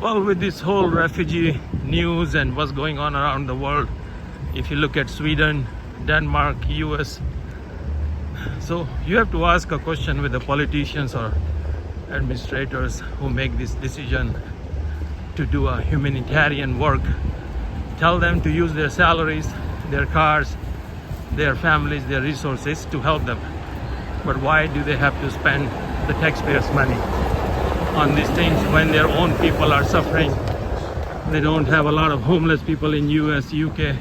Well, with this whole refugee news and what's going on around the world, if you look at Sweden, Denmark, US, so you have to ask a question with the politicians or administrators who make this decision to do a humanitarian work. Tell them to use their salaries, their cars, their families, their resources to help them. But why do they have to spend the taxpayers' money on these things when their own people are suffering? They don't have a lot of homeless people in US, UK,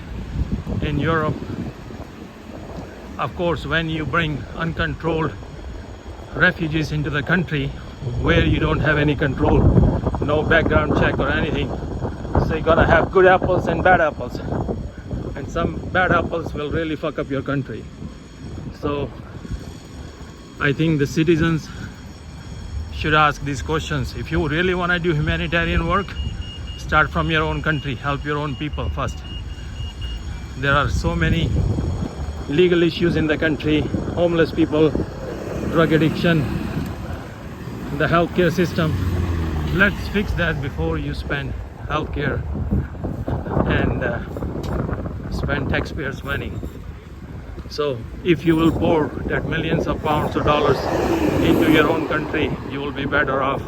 in Europe. Of course, when you bring uncontrolled refugees into the country where you don't have any control, no background check or anything, so you're gonna have good apples and bad apples, and some bad apples will really fuck up your country. So I think the citizens should ask these questions. If you really want to do humanitarian work, start from your own country, help your own people first. There are so many legal issues in the country: homeless people, drug addiction, the healthcare system. Let's fix that before you spend healthcare and spend taxpayers' money. So if you will pour that millions of pounds or dollars into your own country, you will be better off.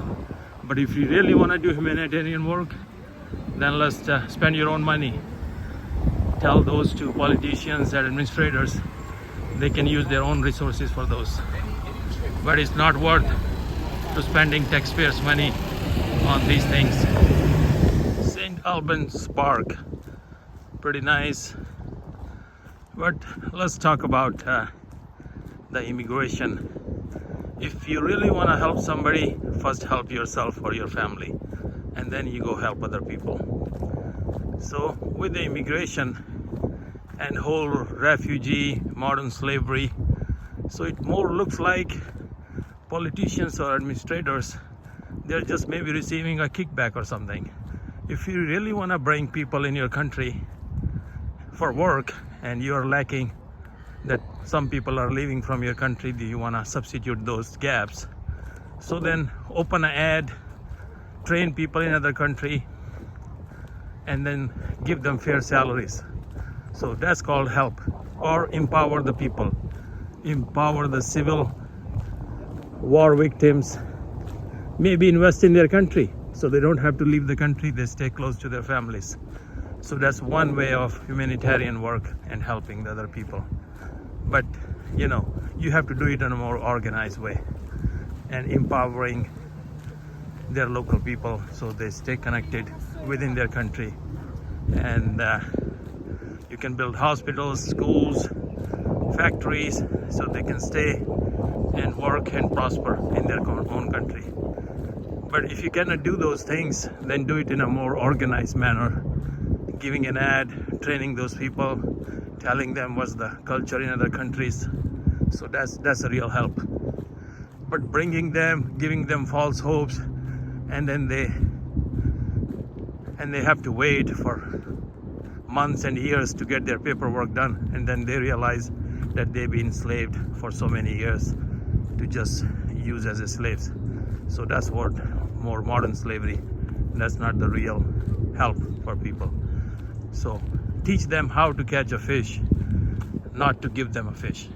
But if you really want to do humanitarian work, then let's spend your own money. Tell those to politicians and administrators they can use their own resources for those. But it's not worth to spending taxpayers' money on these things. St. Albans Park, pretty nice. But let's talk about the immigration. If you really want to help somebody, first help yourself or your family, and then you go help other people. So with the immigration and whole refugee, modern slavery, so it more looks like politicians or administrators, they're just maybe receiving a kickback or something. If you really want to bring people in your country for work and you're lacking that some people are leaving from your country, do you want to substitute those gaps? So then open an ad, train people in other country, and then give them fair salaries. So that's called help. Or empower the people, empower the civil war victims, maybe invest in their country so they don't have to leave the country, they stay close to their families. So that's one way of humanitarian work and helping the other people. But you have to do it in a more organized way and empowering their local people so they stay connected within their country. And you can build hospitals, schools, factories, so they can stay and work and prosper in their own country. But if you cannot do those things, then do it in a more organized manner, giving an ad, training those people, telling them what's the culture in other countries. So that's a real help. But bringing them, giving them false hopes, and then they have to wait for months and years to get their paperwork done, and then they realize that they've been enslaved for so many years to just use as slaves. So that's what more modern slavery. That's not the real help for people. So teach them how to catch a fish, not to give them a fish.